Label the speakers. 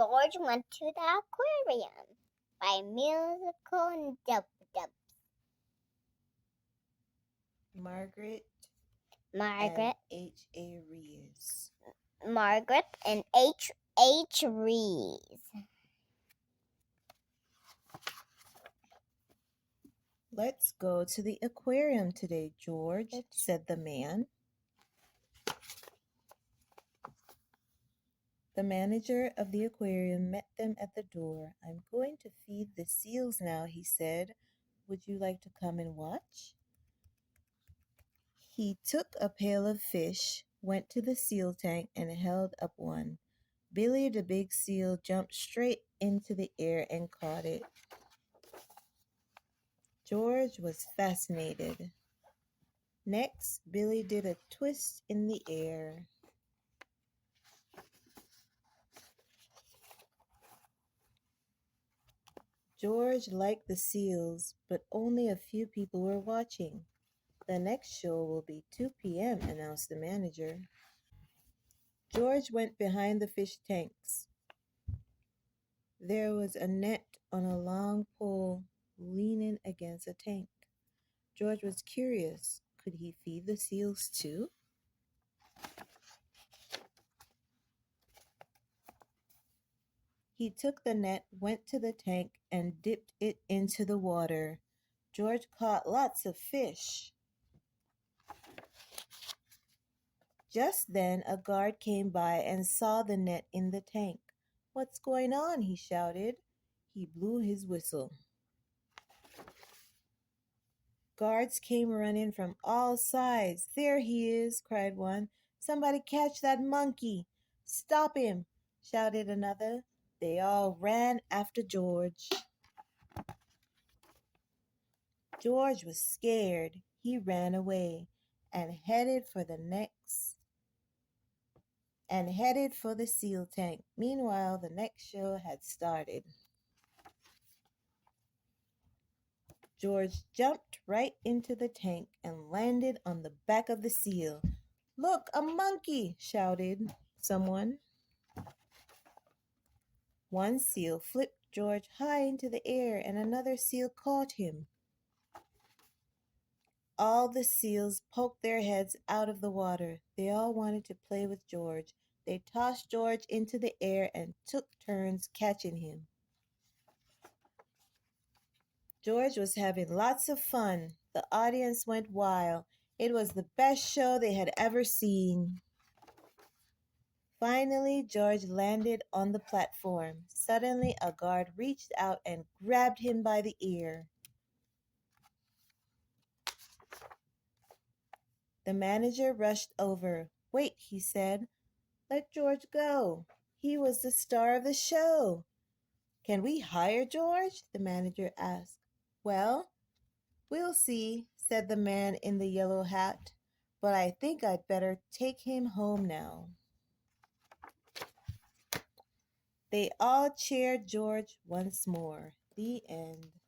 Speaker 1: George went to the aquarium by musical and dub.
Speaker 2: Margaret
Speaker 1: Margaret
Speaker 2: and H.A. Reeves.
Speaker 1: Margaret and H. Reeves.
Speaker 2: Let's go to the aquarium today, George, said the man. The manager of the aquarium met them at the door. I'm going to feed the seals now, he said. Would you like to come and watch? He took a pail of fish, went to the seal tank, and held up one. Billy the big seal jumped straight into the air and caught it. George was fascinated. Next, Billy did a twist in the air. George liked the seals, but only a few people were watching. The next show will be 2 p.m., announced the manager. George went behind the fish tanks. There was a net on a long pole leaning against a tank. George was curious. Could he feed the seals too? He took the net, went to the tank, and dipped it into the water. George caught lots of fish. Just then a guard came by and saw the net in the tank. What's going on? He shouted. He blew his whistle. Guards came running from all sides. There he is, cried one. Somebody catch that monkey. Stop him, shouted another. They all ran after George. George was scared. He ran away and headed for the seal tank. Meanwhile, the next show had started. George jumped right into the tank and landed on the back of the seal. Look, a monkey, shouted someone. One seal flipped George high into the air and another seal caught him. All the seals poked their heads out of the water. They all wanted to play with George. They tossed George into the air and took turns catching him. George was having lots of fun. The audience went wild. It was the best show they had ever seen. Finally, George landed on the platform. Suddenly, a guard reached out and grabbed him by the ear. The manager rushed over. Wait, he said. Let George go. He was the star of the show. Can we hire George? The manager asked. Well, we'll see, said the man in the yellow hat. But I think I'd better take him home now. They all cheered George once more. The end.